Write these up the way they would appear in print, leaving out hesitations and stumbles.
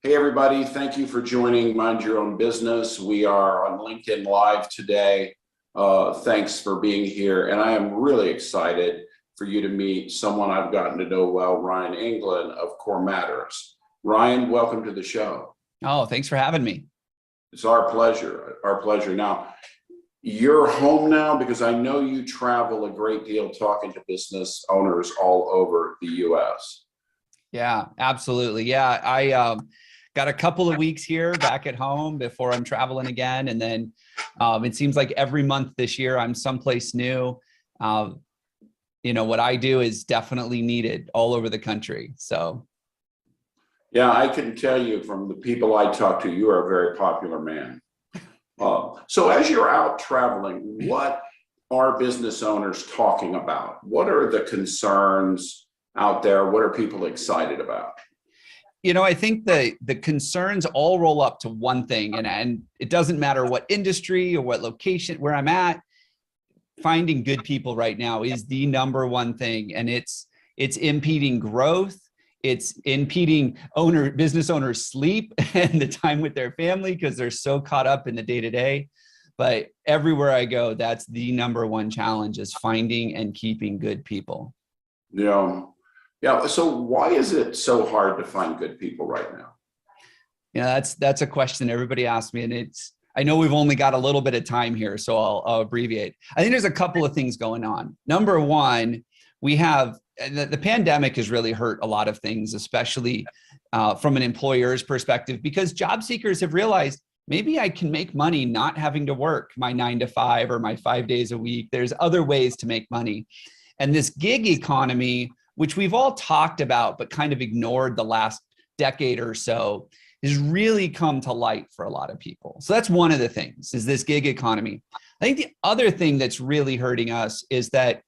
Hey, everybody. Thank you for joining Mind Your Own Business. We are on LinkedIn Live today. Thanks for being here. And I am really excited for you to meet someone I've gotten to know well, Ryan Englin of Core Matters. Ryan, welcome to the show. Oh, thanks for having me. It's our pleasure. Our pleasure. Now, you're home now because I know you travel a great deal talking to business owners all over the U.S. Yeah, absolutely. Yeah, I got a couple of weeks here back at home before I'm traveling again. And then it seems like every month this year, I'm someplace new. What I do is definitely needed all over the country. So. Yeah, I can tell you from the people I talk to, you are a very popular man. So as you're out traveling, what are business owners talking about? What are the concerns out there? What are people excited about? I think the concerns all roll up to one thing, and it doesn't matter what industry or what location where I'm at. Finding good people right now is the number one thing, and it's impeding growth. It's impeding business owners' sleep and the time with their family because they're so caught up in the day-to-day. But everywhere I go, that's the number one challenge, is finding and keeping good people. Yeah. So why is it so hard to find good people right now? That's a question everybody asks me, and I know we've only got a little bit of time here, so I'll abbreviate. I think there's a couple of things going on. Number one, we have the pandemic has really hurt a lot of things, especially from an employer's perspective, because job seekers have realized maybe I can make money not having to work my 9 to 5 or my 5 days a week. There's other ways to make money. And this gig economy, which we've all talked about, but kind of ignored the last decade or so, has really come to light for a lot of people. So that's one of the things, is this gig economy. I think the other thing that's really hurting us is that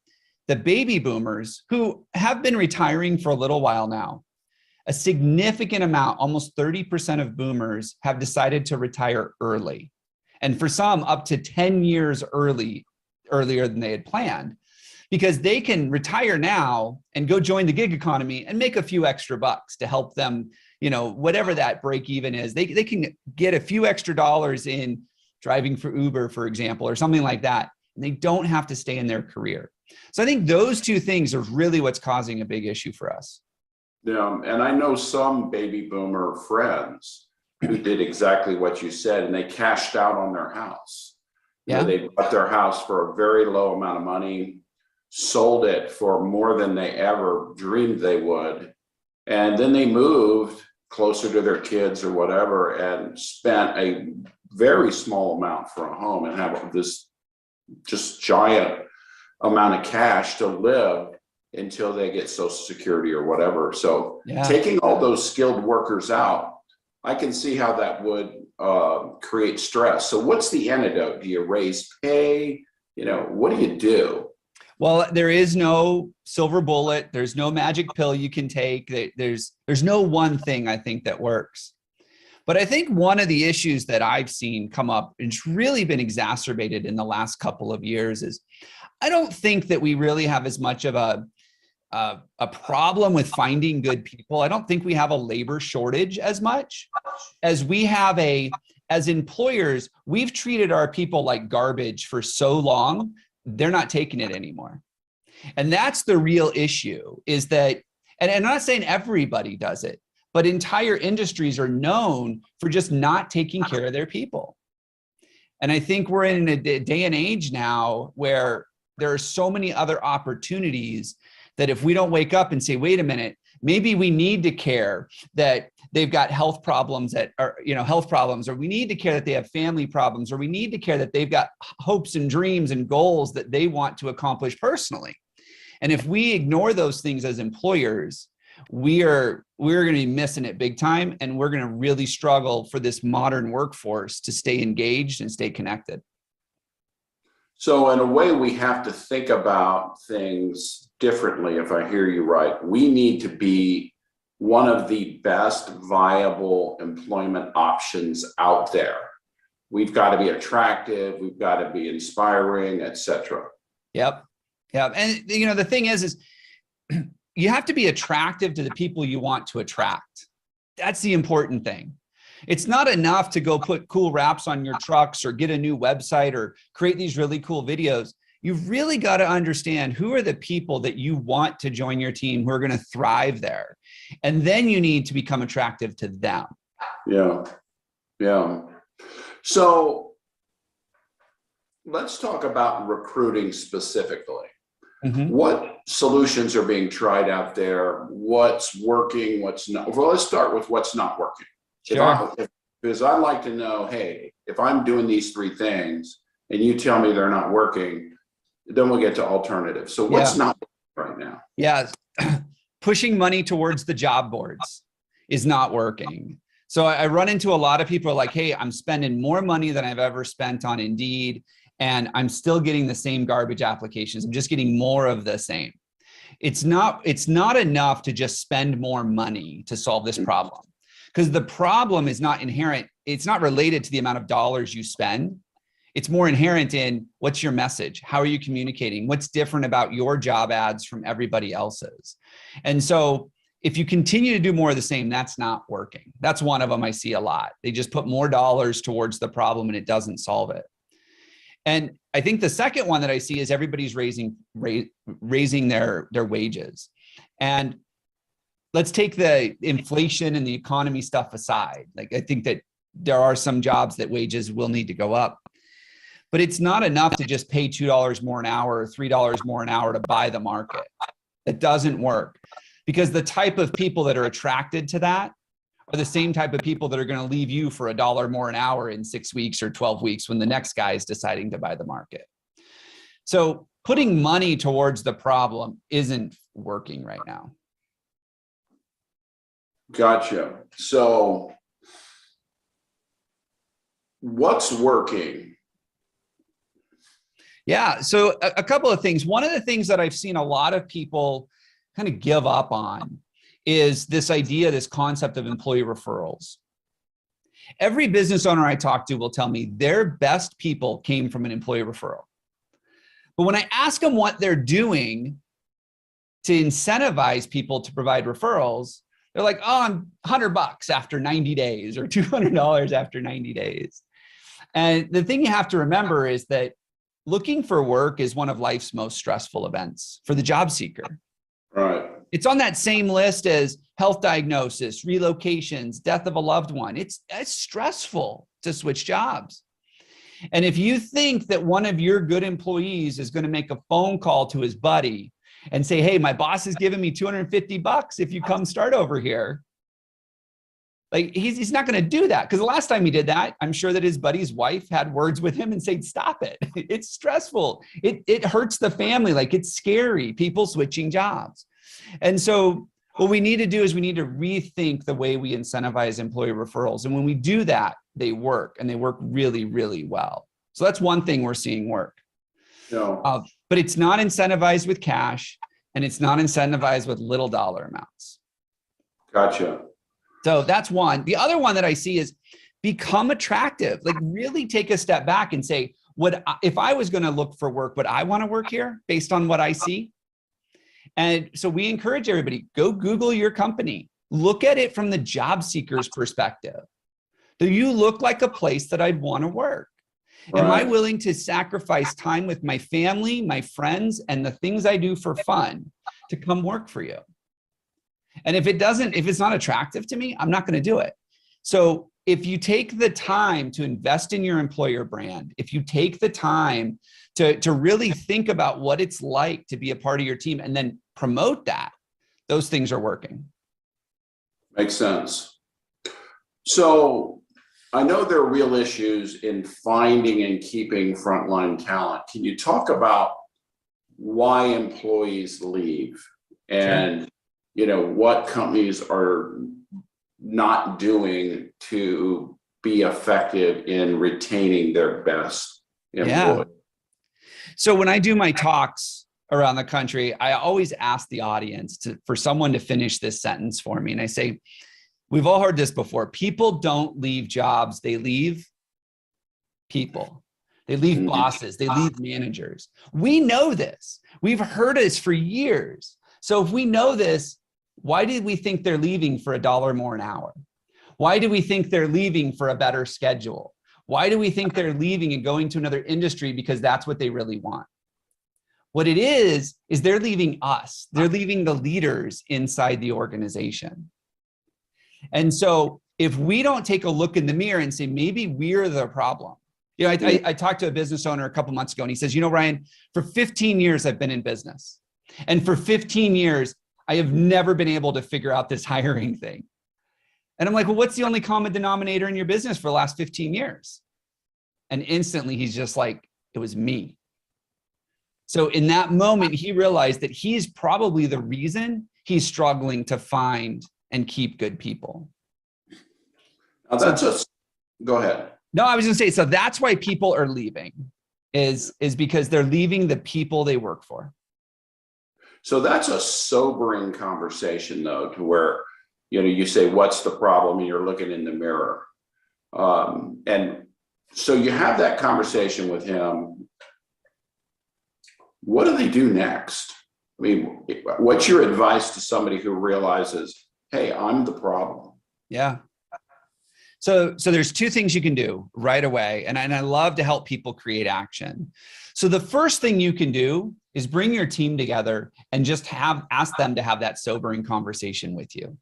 the baby boomers, who have been retiring for a little while now, a significant amount, almost 30% of boomers, have decided to retire early. And for some, up to 10 years earlier than they had planned, because they can retire now and go join the gig economy and make a few extra bucks to help them, whatever that break even is. They can get a few extra dollars in driving for Uber, for example, or something like that. And they don't have to stay in their career. So I think those two things are really what's causing a big issue for us. Yeah, and I know some baby boomer friends who did exactly what you said, and they cashed out on their house. Yeah. They bought their house for a very low amount of money, sold it for more than they ever dreamed they would, and then they moved closer to their kids or whatever and spent a very small amount for a home and have this just giant amount of cash to live until they get Social Security or whatever. So taking all those skilled workers out, I can see how that would create stress. So what's the antidote? Do you raise pay? What do you do? Well, there is no silver bullet. There's no magic pill you can take. There's no one thing I think that works. But I think one of the issues that I've seen come up, and it's really been exacerbated in the last couple of years, is I don't think that we really have as much of a problem with finding good people. I don't think we have a labor shortage as much as we have as employers, we've treated our people like garbage for so long, they're not taking it anymore. And that's the real issue, is that, and I'm not saying everybody does it, but entire industries are known for just not taking care of their people. And I think we're in a day and age now where there are so many other opportunities that if we don't wake up and say, wait a minute, maybe we need to care that they've got health problems or we need to care that they have family problems, or we need to care that they've got hopes and dreams and goals that they want to accomplish personally. And if we ignore those things as employers, we're going to be missing it big time, and we're going to really struggle for this modern workforce to stay engaged and stay connected. So in a way, we have to think about things differently, if I hear you right. We need to be one of the best viable employment options out there. We've got to be attractive, we've got to be inspiring, etc. Yep. And the thing is you have to be attractive to the people you want to attract. That's the important thing. It's not enough to go put cool wraps on your trucks or get a new website or create these really cool videos. You've really got to understand who are the people that you want to join your team, who are going to thrive there. And then you need to become attractive to them. Yeah. Yeah. So let's talk about recruiting specifically. What solutions are being tried out there? What's working? What's not? Well, let's start with what's not working. Sure. Because I'd like to know, hey, if I'm doing these 3 things and you tell me they're not working, then we'll get to alternatives. So what's not working right now? Yeah. Pushing money towards the job boards is not working. So I run into a lot of people like, hey, I'm spending more money than I've ever spent on Indeed, and I'm still getting the same garbage applications. I'm just getting more of the same. It's not enough to just spend more money to solve this problem, because the problem is not inherent. It's not related to the amount of dollars you spend. It's more inherent in what's your message? How are you communicating? What's different about your job ads from everybody else's? And so if you continue to do more of the same, that's not working. That's one of them I see a lot. They just put more dollars towards the problem and it doesn't solve it. And I think the second one that I see is everybody's raising their wages. And let's take the inflation and the economy stuff aside. Like, I think that there are some jobs that wages will need to go up, but it's not enough to just pay $2 more an hour or $3 more an hour to buy the market. It doesn't work, because the type of people that are attracted to that are the same type of people that are going to leave you for $1 more an hour in 6 weeks or 12 weeks when the next guy is deciding to buy the market. So putting money towards the problem isn't working right now. Gotcha. So what's working? Yeah. So a couple of things. One of the things that I've seen a lot of people kind of give up on is this idea, this concept of employee referrals. Every business owner I talk to will tell me their best people came from an employee referral. But when I ask them what they're doing to incentivize people to provide referrals, they're like, oh, I'm $100 after 90 days or $200 after 90 days. And the thing you have to remember is that looking for work is one of life's most stressful events for the job seeker. Right. It's on that same list as health diagnosis, relocations, death of a loved one. It's stressful to switch jobs. And if you think that one of your good employees is going to make a phone call to his buddy and say, hey, my boss is giving me $250 if you come start over here, like he's not going to do that, because the last time he did that, I'm sure that his buddy's wife had words with him and said, stop it. It's stressful. It hurts the family. Like, it's scary, people switching jobs. And so what we need to do is we need to rethink the way we incentivize employee referrals. And when we do that, they work, and they work really, really well. So that's one thing we're seeing work. No. But it's not incentivized with cash, and it's not incentivized with little dollar amounts. Gotcha. So that's one. The other one that I see is become attractive. Like, really take a step back and say, if I was going to look for work, would I want to work here based on what I see? And so we encourage everybody, go Google your company. Look at it from the job seeker's perspective. Do you look like a place that I'd want to work? Right. Am I willing to sacrifice time with my family, my friends, and the things I do for fun to come work for you? And if it's not attractive to me, I'm not going to do it. So if you take the time to invest in your employer brand, if you take the time to really think about what it's like to be a part of your team and then promote that, those things are working. Makes sense. So I know there are real issues in finding and keeping frontline talent. Can you talk about why employees leave and what companies are not doing to be effective in retaining their best employees? Yeah. So when I do my talks around the country, I always ask the audience for someone to finish this sentence for me. And I say, we've all heard this before. People don't leave jobs. They leave people. They leave bosses. They leave managers. We know this. We've heard this for years. So if we know this, why did we think they're leaving for $1 more an hour? Why do we think they're leaving for a better schedule? Why do we think they're leaving and going to another industry because that's what they really want? What it is they're leaving us. They're leaving the leaders inside the organization. And so if we don't take a look in the mirror and say, maybe we're the problem. You know, I talked to a business owner a couple months ago and he says, you know, Ryan, for 15 years, I've been in business. And for 15 years, I have never been able to figure out this hiring thing. And I'm like, well, what's the only common denominator in your business for the last 15 years? And instantly he's just like, it was me. So in that moment, he realized that he's probably the reason he's struggling to find and keep good people. Now go ahead. No, I was gonna say, so that's why people are leaving is because they're leaving the people they work for. So that's a sobering conversation though, to where, you know, you say, what's the problem? And you're looking in the mirror. And so you have that conversation with him. What do they do next? I mean, what's your advice to somebody who realizes, hey, I'm the problem? Yeah. So there's two things you can do right away. And I love to help people create action. So the first thing you can do is bring your team together and just ask them to have that sobering conversation with you.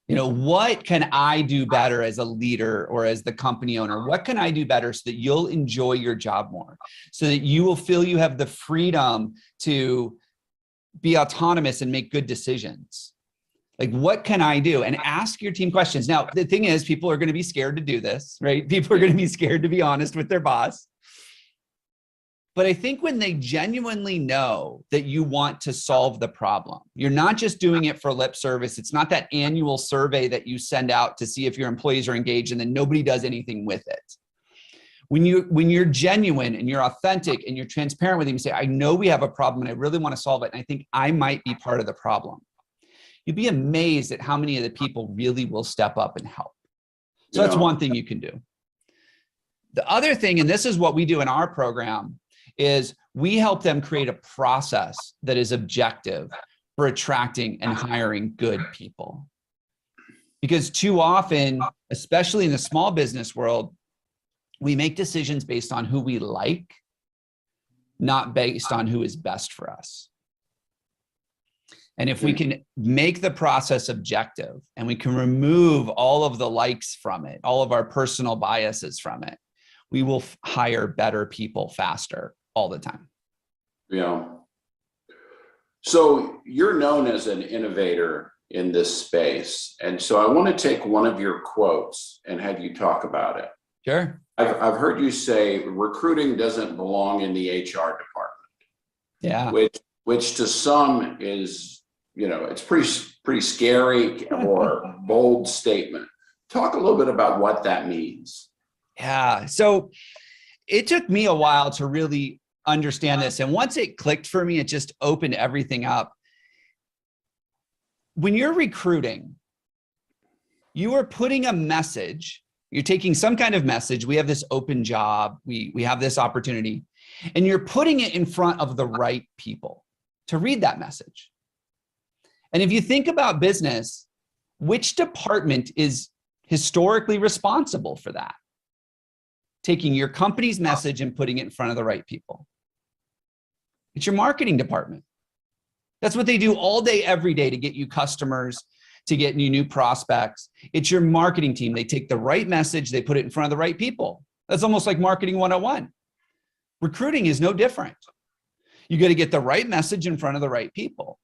You know, what can I do better as a leader or as the company owner? What can I do better so that you'll enjoy your job more, so that you will feel you have the freedom to be autonomous and make good decisions? Like, what can I do? And ask your team questions. Now, the thing is, people are going to be scared to do this, right? People are going to be scared to be honest with their boss. But I think when they genuinely know that you want to solve the problem, you're not just doing it for lip service. It's not that annual survey that you send out to see if your employees are engaged and then nobody does anything with it. When you're genuine and you're authentic and you're transparent with them, you say, I know we have a problem and I really want to solve it. And I think I might be part of the problem. You'd be amazed at how many of the people really will step up and help. So that's one thing you can do. The other thing, and this is what we do in our program, is we help them create a process that is objective for attracting and hiring good people. Because too often, especially in the small business world, we make decisions based on who we like, not based on who is best for us. And if we can make the process objective and we can remove all of the likes from it, all of our personal biases from it, we will hire better people faster all the time. Yeah. So you're known as an innovator in this space. And so I want to take one of your quotes and have you talk about it. Sure. I've heard you say recruiting doesn't belong in the HR department. Yeah. Which to some is, you know, it's pretty scary or bold statement. Talk a little bit about what that means. Yeah. So it took me a while to really understand this. And once it clicked for me, it just opened everything up. When you're recruiting, you are putting a message, you're taking some kind of message. We have this open job. We have this opportunity, and you're putting it in front of the right people to read that message. And if you think about business, which department is historically responsible for that? Taking your company's message and putting it in front of the right people. It's your marketing department. That's what they do all day, every day to get you customers, to get you new prospects. It's your marketing team. They take the right message, they put it in front of the right people. That's almost like marketing 101. Recruiting is no different. You got to get the right message in front of the right people.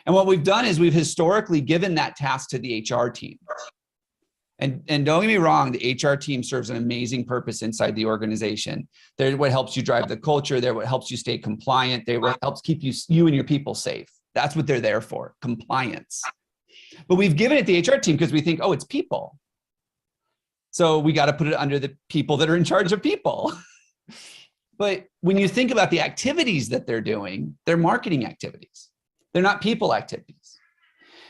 And what we've done is we've historically given that task to the HR team. And don't get me wrong, the HR team serves an amazing purpose inside the organization. They're what helps you drive the culture. They're what helps you stay compliant. They're what helps keep you and your people safe. That's what they're there for, compliance. But we've given it to the HR team because we think, oh, it's people. So we got to put it under the people that are in charge of people. But when you think about the activities that they're doing, they're marketing activities. They're not people activities.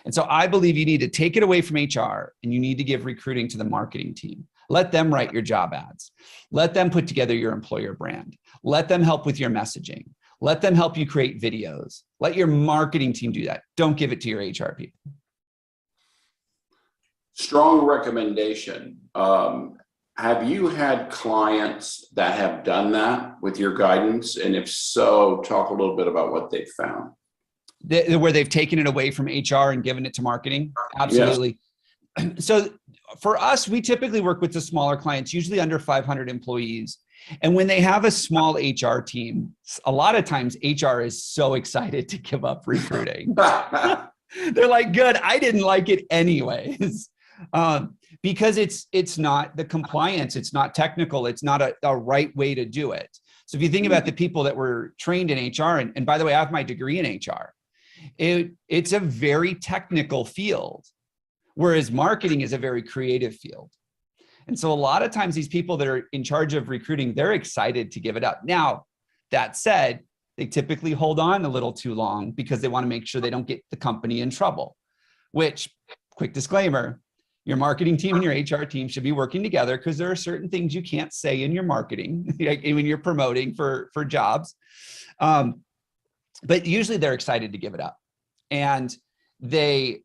And so I believe you need to take it away from HR and you need to give recruiting to the marketing team. Let them write your job ads. Let them put together your employer brand. Let them help with your messaging. Let them help you create videos. Let your marketing team do that. Don't give it to your HR people. Strong recommendation. Have you had clients that have done that with your guidance? And if so, talk a little bit about what they've found. Where they've taken it away from HR and given it to marketing? Absolutely. Yes. So for us, we typically work with the smaller clients, usually under 500 employees. And when they have a small HR team, a lot of times HR is so excited to give up recruiting. They're like, good, I didn't like it anyways. Because it's not the compliance, it's not technical, it's not a right way to do it. So if you think about the people that were trained in HR, and by the way, I have my degree in HR, it's a very technical field, whereas marketing is a very creative field. And so a lot of times these people that are in charge of recruiting, they're excited to give it up. Now, that said, they typically hold on a little too long because they want to make sure they don't get the company in trouble, which, quick disclaimer, your marketing team and your HR team should be working together, because there are certain things you can't say in your marketing when you're promoting for jobs. But usually they're excited to give it up. And they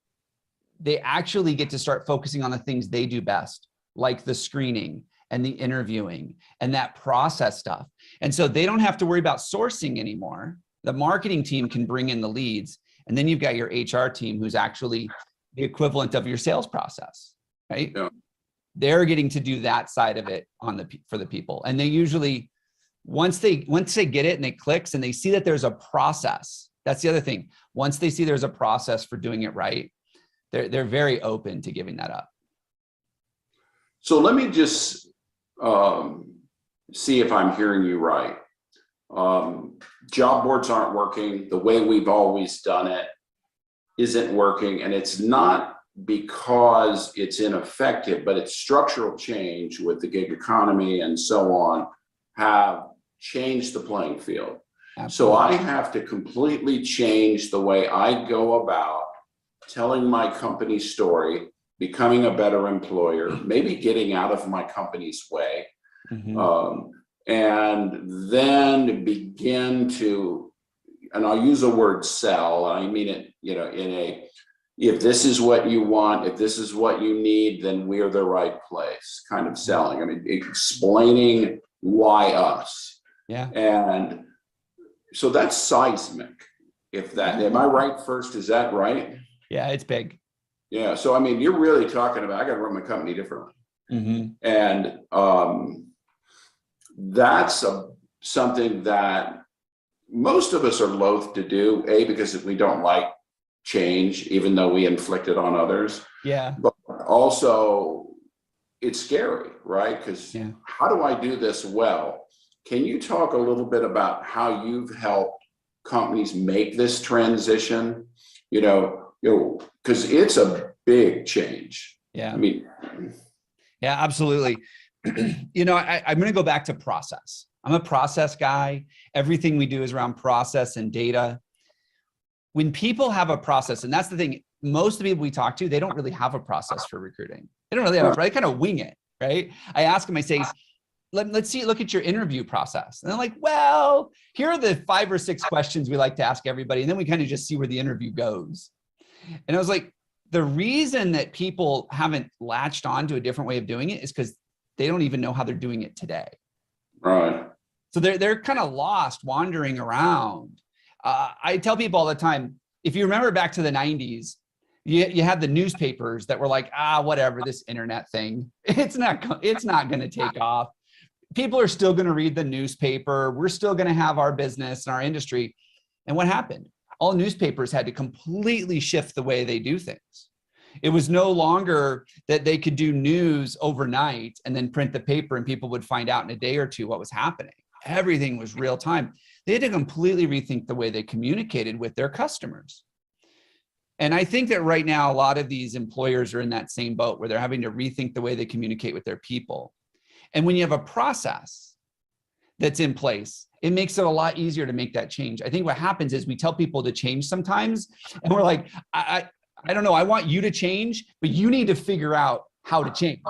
actually get to start focusing on the things they do best, like the screening and the interviewing and that process stuff. And so they don't have to worry about sourcing anymore. The marketing team can bring in the leads. And then you've got your HR team, who's actually the equivalent of your sales process, right? Yeah. They're getting to do that side of it for the people. And they usually, once they get it and it clicks and they see that there's a process, that's the other thing. Once they see there's a process for doing it right, they're very open to giving that up. So let me just see if I'm hearing you right. Job boards aren't working. The way we've always done it isn't working. And it's not because it's ineffective, but it's structural change with the gig economy and so on have changed the playing field. Absolutely. So I have to completely change the way I go about telling my company's story, becoming a better employer, maybe getting out of my company's way, and then begin to, and I'll use the word sell, I mean it, if this is what you want, if this is what you need, then we're the right place kind of selling. I mean, explaining why us. Yeah. And so that's seismic. If that, am I right first? Is that right? Yeah, it's big. Yeah. So, I mean, you're really talking about, I got to run my company differently. And that's something that most of us are loath to do, because we don't like change, even though we inflict it on others. Yeah. But also it's scary, right? Because how do I do this well? Can you talk a little bit about how you've helped companies make this transition? Because it's a big change. Yeah. I mean, yeah, absolutely. I'm going to go back to process. I'm a process guy. Everything we do is around process and data. When people have a process, and that's the thing, most of the people we talk to, they don't really have a process for recruiting. They don't really have they kind of wing it, right? I ask them, I say, let's look at your interview process. And they're like, well, here are the 5 or 6 questions we like to ask everybody. And then we kind of just see where the interview goes. And I was like, the reason that people haven't latched on to a different way of doing it is because they don't even know how they're doing it today. Right. So they're kind of lost, wandering around. I tell people all the time, if you remember back to the 90s, you had the newspapers that were like, whatever, this internet thing, it's not going to take off. People are still going to read the newspaper. We're still going to have our business and our industry. And what happened? All newspapers had to completely shift the way they do things. It was no longer that they could do news overnight and then print the paper and people would find out in a day or two what was happening. Everything was real time. They had to completely rethink the way they communicated with their customers. And I think that right now, a lot of these employers are in that same boat where they're having to rethink the way they communicate with their people. And when you have a process that's in place, it makes it a lot easier to make that change. I think what happens is we tell people to change sometimes, and we're like, I don't know, I want you to change, but you need to figure out how to change.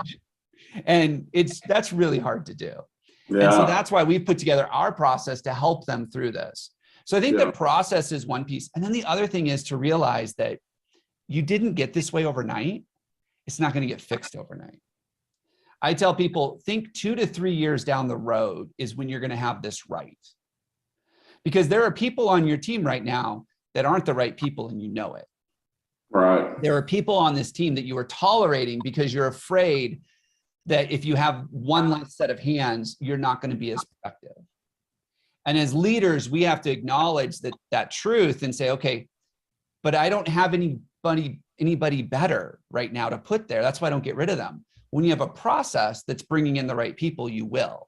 And that's really hard to do. Yeah. And so that's why we've put together our process to help them through this. So I think the process is one piece. And then the other thing is to realize that you didn't get this way overnight. it's not going to get fixed overnight. I tell people, think 2 to 3 years down the road is when you're going to have this right. Because there are people on your team right now that aren't the right people and you know it. Right. There are people on this team that you are tolerating because you're afraid that if you have one less set of hands, you're not going to be as productive. And as leaders, we have to acknowledge that truth and say, okay, but I don't have anybody better right now to put there. That's why I don't get rid of them. When you have a process that's bringing in the right people, you will.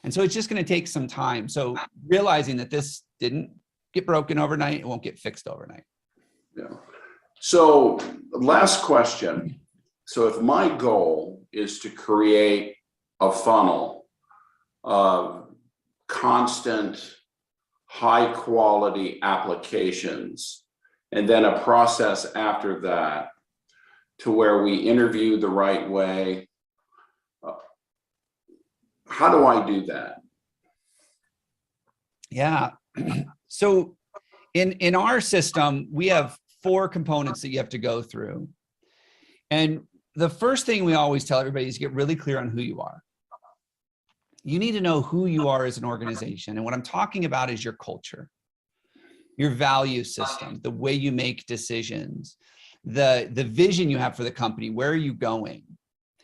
And so it's just going to take some time. So realizing that this didn't get broken overnight, it won't get fixed overnight. Yeah. So last question. So if my goal is to create a funnel of constant, high quality applications, and then a process after that to where we interview the right way, how do I do that? Yeah. So in our system, we have 4 components that you have to go through. And the first thing we always tell everybody is get really clear on who you are. You need to know who you are as an organization. And what I'm talking about is your culture, your value system, the way you make decisions, the vision you have for the company, where are you going?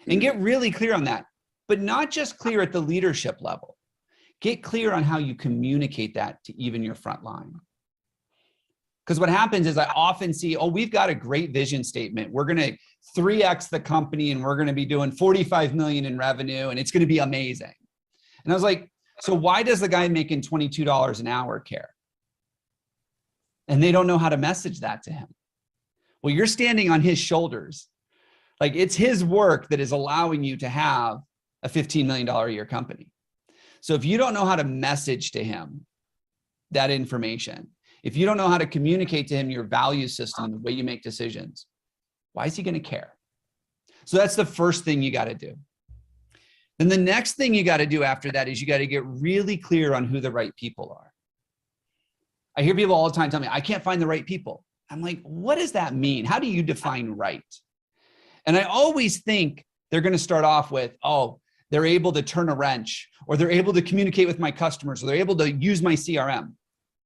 And get really clear on that, but not just clear at the leadership level. Get clear on how you communicate that to even your front line. Because what happens is I often see, oh, we've got a great vision statement. We're going to 3x the company and we're going to be doing 45 million in revenue and it's going to be amazing. And I was like, so why does the guy making $22 an hour care? And they don't know how to message that to him. Well, you're standing on his shoulders. Like it's his work that is allowing you to have a $15 million a year company. So if you don't know how to message to him that information, if you don't know how to communicate to him your value system, the way you make decisions, why is he going to care? So that's the first thing you got to do. Then the next thing you got to do after that is you got to get really clear on who the right people are. I hear people all the time tell me, I can't find the right people. I'm like, what does that mean? How do you define right? And I always think they're going to start off with, oh, they're able to turn a wrench, or they're able to communicate with my customers, or they're able to use my CRM.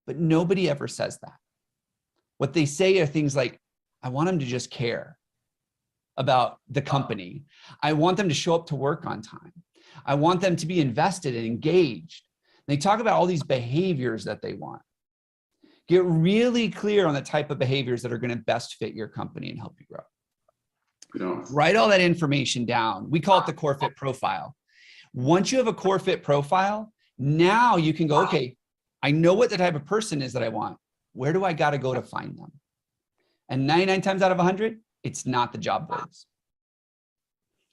But nobody ever says that. What they say are things like, I want them to just care about the company. I want them to show up to work on time. I want them to be invested and engaged. They talk about all these behaviors that they want. Get really clear on the type of behaviors that are going to best fit your company and help you grow. Yeah. Write all that information down. We call it the core fit profile. Once you have a core fit profile, now you can go, okay, I know what the type of person is that I want. Where do I got to go to find them? And 99 times out of 100, it's not the job boards.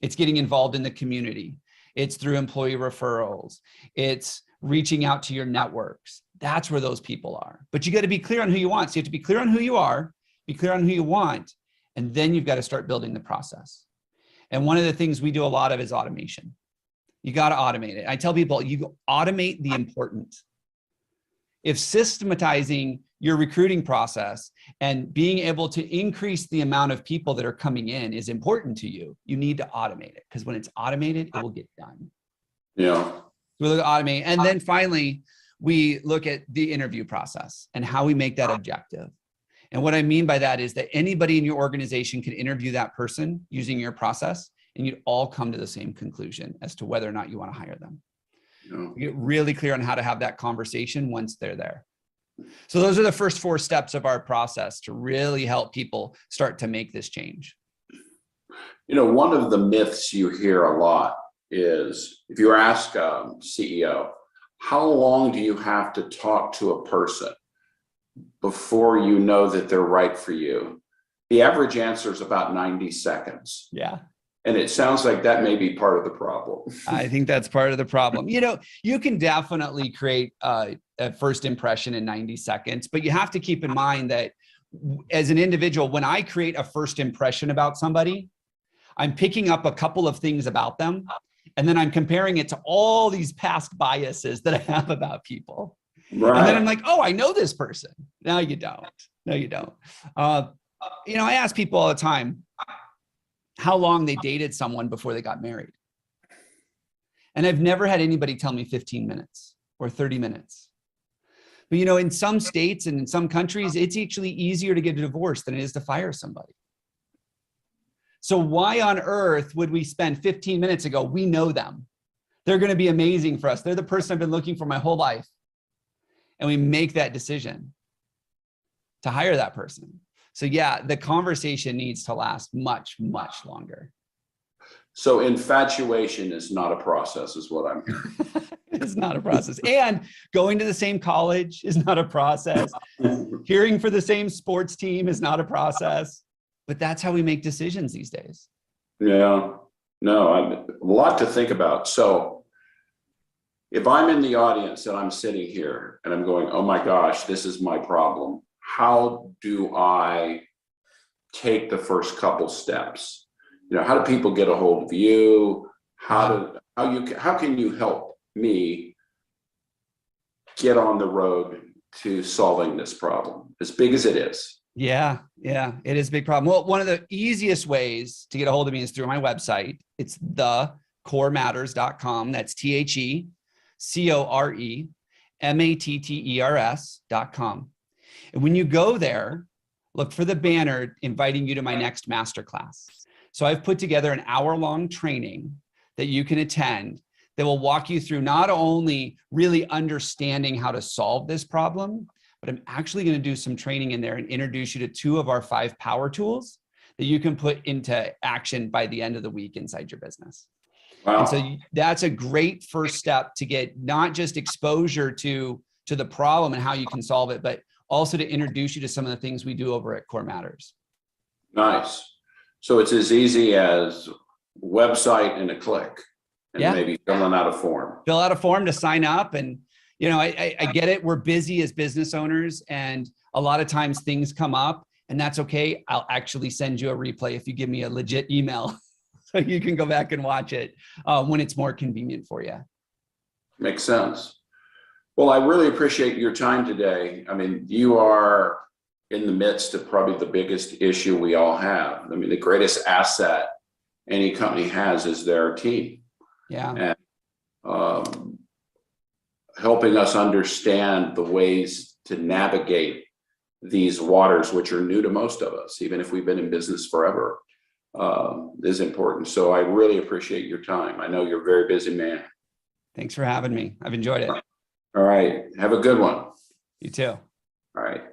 It's getting involved in the community. It's through employee referrals. It's reaching out to your networks. That's where those people are. But you got to be clear on who you want. So you have to be clear on who you are, be clear on who you want, and then you've got to start building the process. And one of the things we do a lot of is automation. You got to automate it. I tell people, you automate the important. If systematizing your recruiting process and being able to increase the amount of people that are coming in is important to you, you need to automate it, because when it's automated, it will get done. Yeah. We look at automate. And then finally, we look at the interview process and how we make that objective. And what I mean by that is that anybody in your organization can interview that person using your process, and you'd all come to the same conclusion as to whether or not you want to hire them. Yeah. Get really clear on how to have that conversation once they're there. So those are the first 4 steps of our process to really help people start to make this change. You know, one of the myths you hear a lot is, if you ask a CEO, how long do you have to talk to a person before you know that they're right for you? The average answer is about 90 seconds. Yeah. And it sounds like that may be part of the problem. I think that's part of the problem. You know, you can definitely create a first impression in 90 seconds, but you have to keep in mind that as an individual, when I create a first impression about somebody, I'm picking up a couple of things about them, and then I'm comparing it to all these past biases that I have about people. Right. And then I'm like, oh, I know this person. No, you don't. No, you don't. You know, I ask people all the time, how long they dated someone before they got married. And I've never had anybody tell me 15 minutes or 30 minutes. But you know, in some states and in some countries, it's actually easier to get a divorce than it is to fire somebody. So why on earth would we spend 15 minutes ago? We know them. They're going to be amazing for us. They're the person I've been looking for my whole life. And we make that decision to hire that person. So yeah, the conversation needs to last much, much longer. So infatuation is not a process, is what I'm hearing. It's not a process. And going to the same college is not a process. Cheering for the same sports team is not a process. But that's how we make decisions these days. Yeah, no, a lot to think about. So if I'm in the audience and I'm sitting here and I'm going, oh my gosh, this is my problem. How do I take the first couple steps? You know, how do people get a hold of you? How can you help me get on the road to solving this problem, as big as it is? Yeah, it is a big problem. Well, one of the easiest ways to get a hold of me is through my website. It's thecorematters.com. That's thecorematters.com. And when you go there, look for the banner inviting you to my next masterclass. So I've put together an hour-long training that you can attend that will walk you through not only really understanding how to solve this problem, but I'm actually going to do some training in there and introduce you to 2 of our 5 power tools that you can put into action by the end of the week inside your business. Wow. And so that's a great first step to get not just exposure to the problem and how you can solve it, but also to introduce you to some of the things we do over at Core Matters. Nice. So it's as easy as website and a click, and maybe filling out a form. Fill out a form to sign up. And you know, I get it. We're busy as business owners, and a lot of times things come up, and that's okay. I'll actually send you a replay if you give me a legit email so you can go back and watch it when it's more convenient for you. Makes sense. Well, I really appreciate your time today. I mean, you are in the midst of probably the biggest issue we all have. I mean, the greatest asset any company has is their team. Yeah. And helping us understand the ways to navigate these waters, which are new to most of us, even if we've been in business forever, is important. So I really appreciate your time. I know you're a very busy man. Thanks for having me. I've enjoyed it. All right. Have a good one. You too. All right.